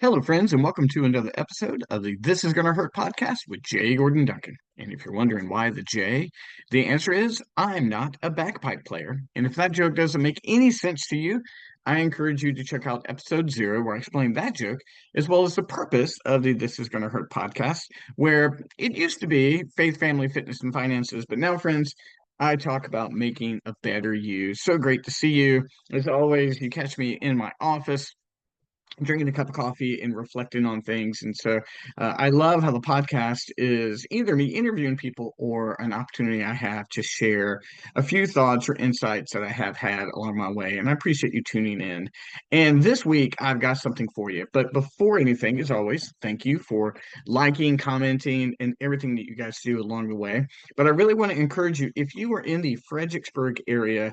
Hello, friends, and welcome to another episode of the This Is Gonna Hurt podcast with J. Gordon Duncan. And if you're wondering why the J, the answer is I'm not a bagpipe player. And if that joke doesn't make any sense to you, I encourage you to check out episode 0, where I explain that joke, as well as the purpose of the This Is Gonna Hurt podcast, where it used to be faith, family, fitness, and finances. But now, friends, I talk about making a better you. So great to see you. As always, you catch me in my office drinking a cup of coffee and reflecting on things. And so I love how the podcast is either me interviewing people or an opportunity I have to share a few thoughts or insights that I have had along my way. And I appreciate you tuning in. And this week, I've got something for you. But before anything, as always, thank you for liking, commenting, and everything that you guys do along the way. But I really want to encourage you, if you are in the Fredericksburg area,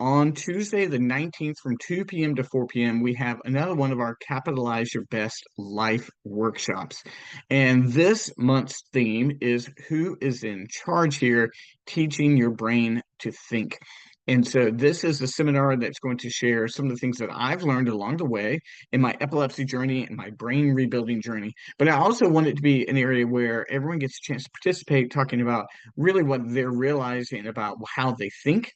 on Tuesday, the 19th, from 2 p.m. to 4 p.m., we have another one of our Capitalize Your Best Life workshops. And this month's theme is Who is in Charge Here? Teaching Your Brain to Think. And so this is a seminar that's going to share some of the things that I've learned along the way in my epilepsy journey and my brain rebuilding journey. But I also want it to be an area where everyone gets a chance to participate, talking about really what they're realizing about how they think,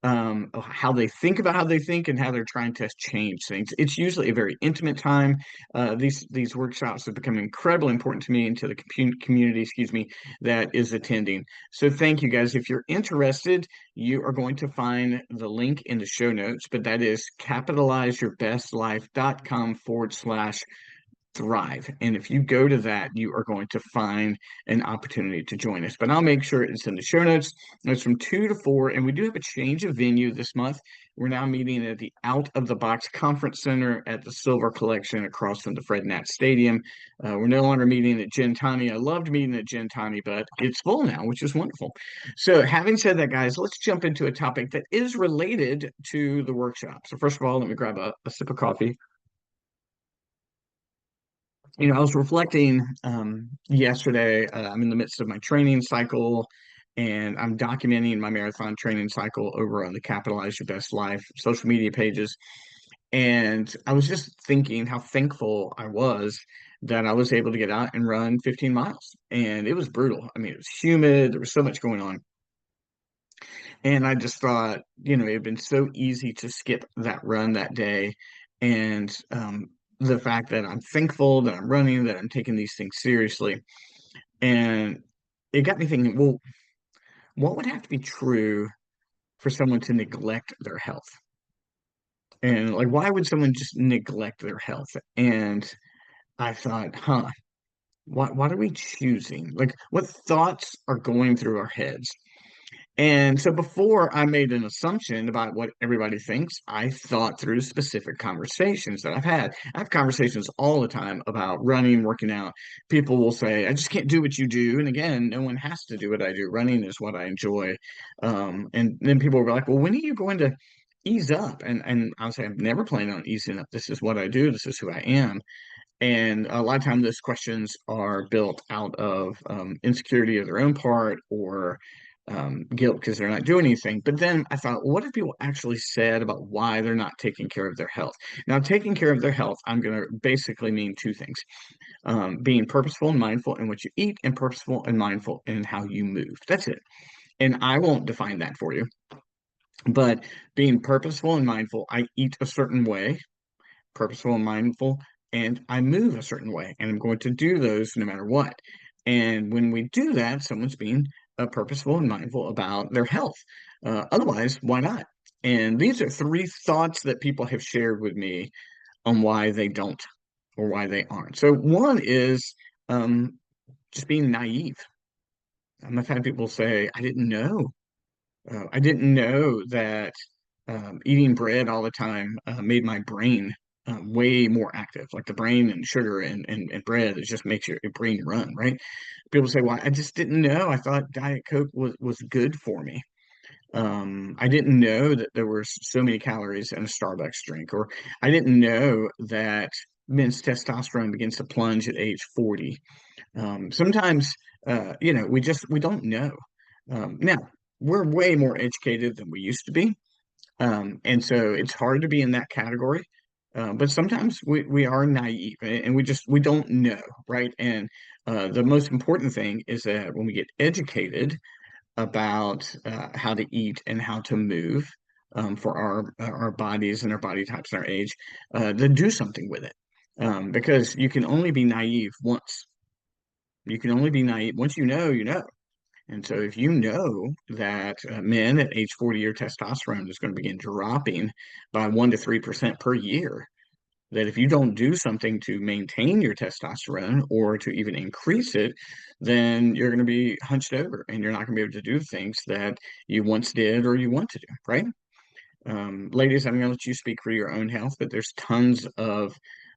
how they think about how they think, and how they're trying to change things. It's usually a very intimate time. These workshops have become incredibly important to me and to the community, excuse me, that is attending. So thank you guys. If you're interested, you are going to find the link in the show notes, but that is capitalizeyourbestlife.com/thrive. And if you go to that, you are going to find an opportunity to join us. But I'll make sure it's in the show notes. It's from 2 to 4, and we do have a change of venue this month. We're now meeting at the Out of the Box Conference Center at the Silver Collection across from the Fred Nat Stadium. We're no longer meeting at Gentani. I loved meeting at Gentani, but it's full now, which is wonderful. So, having said that, guys, let's jump into a topic that is related to the workshop. So, first of all, let me grab a sip of coffee. I was reflecting yesterday. I'm in the midst of my training cycle, and I'm documenting my marathon training cycle over on the Capitalize Your Best Life social media pages. And I was just thinking how thankful I was that I was able to get out and run 15 miles. And it was brutal. I mean, it was humid, there was so much going on. And I just thought, it had been so easy to skip that run that day. And the fact that I'm thankful that I'm running, that I'm taking these things seriously. And it got me thinking, well, what would have to be true for someone to neglect their health? And like, why would someone just neglect their health? And I thought, what are we choosing? Like, what thoughts are going through our heads? And so before I made an assumption about what everybody thinks, I thought through specific conversations that I've had. I have conversations all the time about running, working out. People will say, I just can't do what you do. And again, no one has to do what I do. Running is what I enjoy. And then people will be like, well, when are you going to ease up? And I'll say, I'm never planning on easing up. This is what I do. This is who I am. And a lot of times those questions are built out of insecurity of their own part, or guilt because they're not doing anything. But then I thought, what have people actually said about why they're not taking care of their health? Now, taking care of their health, I'm going to basically mean two things: being purposeful and mindful in what you eat, and purposeful and mindful in how you move. That's it. And I won't define that for you. But being purposeful and mindful, I eat a certain way, purposeful and mindful, and I move a certain way, and I'm going to do those no matter what. And when we do that, someone's being purposeful and mindful about their health. Otherwise, why not? And these are three thoughts that people have shared with me on why they don't or why they aren't. So one is just being naive. I've had people say, I didn't know. I didn't know that eating bread all the time made my brain way more active. Like the brain and sugar and bread, it just makes your brain run, right? People say, well, I just didn't know. I thought Diet Coke was good for me. I didn't know that there were so many calories in a Starbucks drink, or I didn't know that men's testosterone begins to plunge at age 40. Sometimes, we don't know. Now, we're way more educated than we used to be. And so it's hard to be in that category. But sometimes we are naive and we don't know, right? And the most important thing is that when we get educated about how to eat and how to move for our bodies and our body types and our age, then do something with it. Because you can only be naive once. You can only be naive once you know, you know. And so if you know that men at age 40, your testosterone is going to begin dropping by 1 to 3% per year, that if you don't do something to maintain your testosterone or to even increase it, then you're going to be hunched over and you're not going to be able to do things that you once did or you want to do, right? Ladies, I'm going to let you speak for your own health, but there's tons of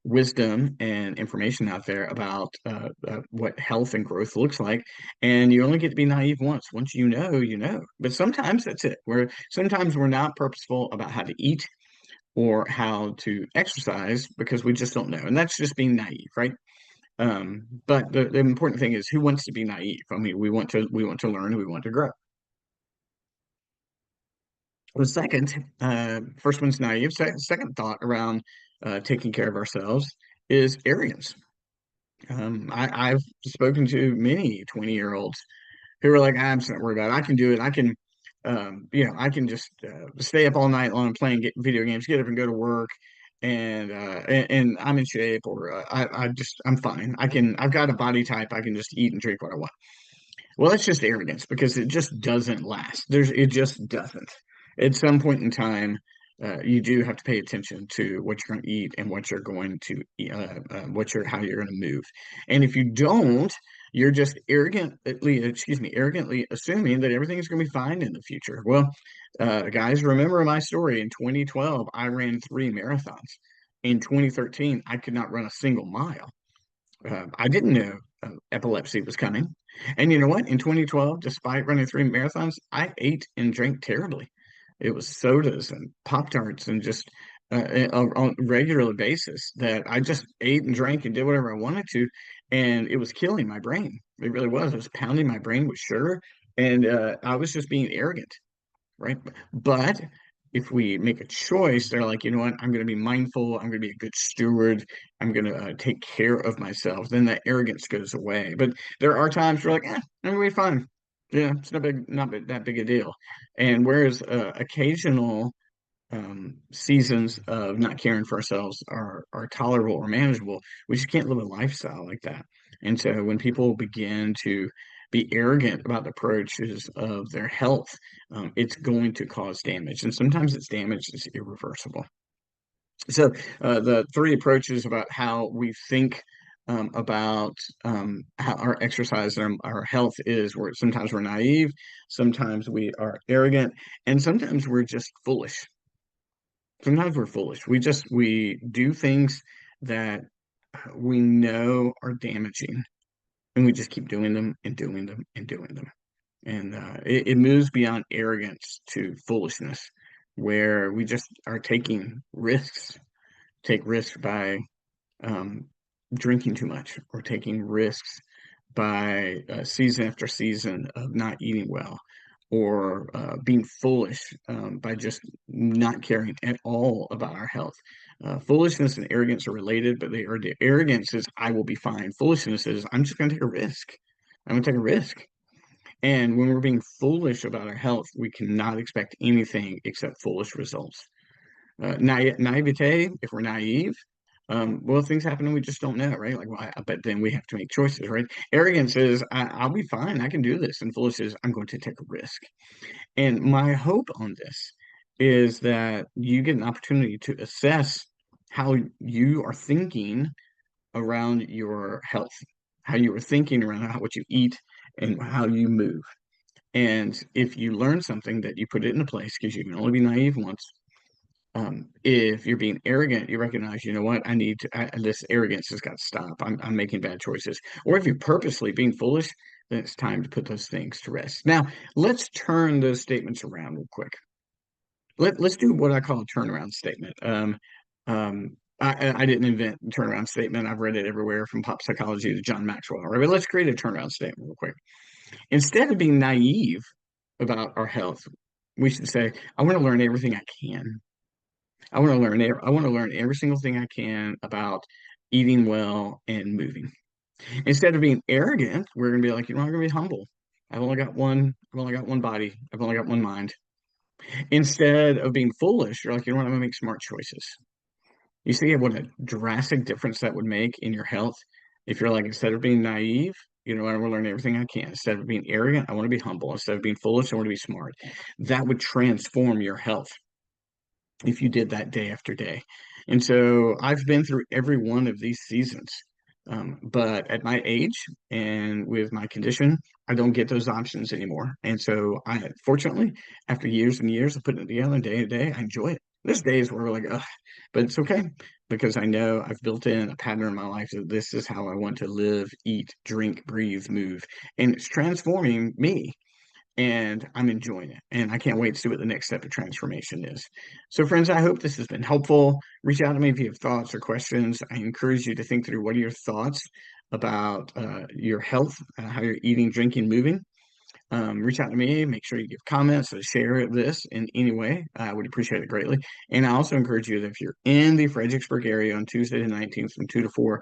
wisdom and information out there about what health and growth looks like. And you only get to be naive once. Once you know, you know. But sometimes that's it. Sometimes we're not purposeful about how to eat or how to exercise because we just don't know. And that's just being naive, right? But the important thing is who wants to be naive? I mean, we want to learn, we want to grow. The second, first one's naive. Second thought around taking care of ourselves is arrogance. I've spoken to many 20-year-olds who are like, I'm just not worried about it. I can do it. I can just stay up all night long playing video games, get up and go to work, and I'm in shape, or I'm fine. I've got a body type. I can just eat and drink what I want. Well, that's just arrogance because it just doesn't last. It just doesn't. At some point in time, you do have to pay attention to what you're going to eat and what you're going to, how you're going to move. And if you don't, you're just arrogantly assuming that everything is going to be fine in the future. Well, guys, remember my story. In 2012, I ran 3 marathons. In 2013, I could not run a single mile. I didn't know epilepsy was coming. And you know what? In 2012, despite running 3 marathons, I ate and drank terribly. It was sodas and Pop Tarts and just on a regular basis that I just ate and drank and did whatever I wanted to. And it was killing my brain. It really was. It was pounding my brain with sugar. And I was just being arrogant, right? But if we make a choice, they're like, you know what, I'm going to be mindful, I'm going to be a good steward, I'm going to take care of myself, then that arrogance goes away. But there are times where like, I'm going to be fine. Yeah, it's not that big a deal. And whereas occasional seasons of not caring for ourselves are tolerable or manageable, we just can't live a lifestyle like that. And so when people begin to be arrogant about the approaches of their health, it's going to cause damage. And sometimes it's damage is irreversible. So the three approaches about how we think about how our exercise and our health is where sometimes we're naive, sometimes we are arrogant, and sometimes we're just foolish. Sometimes we're foolish. We do things that we know are damaging, and we just keep doing them and doing them and doing them. And it moves beyond arrogance to foolishness, where we just are taking risks, take risks by um, drinking too much or taking risks by season after season of not eating well or being foolish by just not caring at all about our health. Foolishness and arrogance are related, but they are arrogance is I will be fine. Foolishness is I'm just going to take a risk. I'm going to take a risk. And when we're being foolish about our health, we cannot expect anything except foolish results. Naivete, if we're naive, well, things happen and we just don't know, right? Like, well, but then we have to make choices, right? Arrogance is, I'll be fine, I can do this. And foolish is, I'm going to take a risk. And my hope on this is that you get an opportunity to assess how you are thinking around your health, how you are thinking around what you eat and how you move. And if you learn something that you put it into place, because you can only be naive once, if you're being arrogant, you recognize, you know what, this arrogance has got to stop. I'm making bad choices. Or if you're purposely being foolish, then it's time to put those things to rest. Now, let's turn those statements around real quick. Let's do what I call a turnaround statement. I didn't invent the turnaround statement. I've read it everywhere from pop psychology to John Maxwell. Right? But let's create a turnaround statement real quick. Instead of being naive about our health, we should say, I want to learn everything I can. I want to learn every single thing I can about eating well and moving. Instead of being arrogant, we're going to be like, I'm going to be humble. I've only got one body. I've only got one mind. Instead of being foolish, you're like, I'm going to make smart choices. You see what a drastic difference that would make in your health if you're like, instead of being naive, I want to learn everything I can. Instead of being arrogant, I want to be humble. Instead of being foolish, I want to be smart. That would transform your health if you did that day after day. And so I've been through every one of these seasons. But at my age and with my condition, I don't get those options anymore. And so fortunately, after years and years of putting it together day to day, I enjoy it. There's days where we're like, ugh, but it's okay because I know I've built in a pattern in my life that this is how I want to live, eat, drink, breathe, move. And it's transforming me and I'm enjoying it. And I can't wait to see what the next step of transformation is. So, friends, I hope this has been helpful. Reach out to me if you have thoughts or questions. I encourage you to think through what are your thoughts about your health, how you're eating, drinking, moving. Reach out to me. Make sure you give comments or share this in any way. I would appreciate it greatly. And I also encourage you that if you're in the Fredericksburg area on Tuesday the 19th from 2 to 4,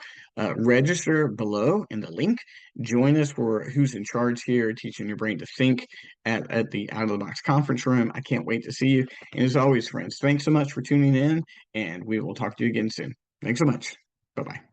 register below in the link. Join us for Who's in Charge here, teaching your brain to think at the Out of the Box conference room. I can't wait to see you. And as always, friends, thanks so much for tuning in, and we will talk to you again soon. Thanks so much. Bye bye.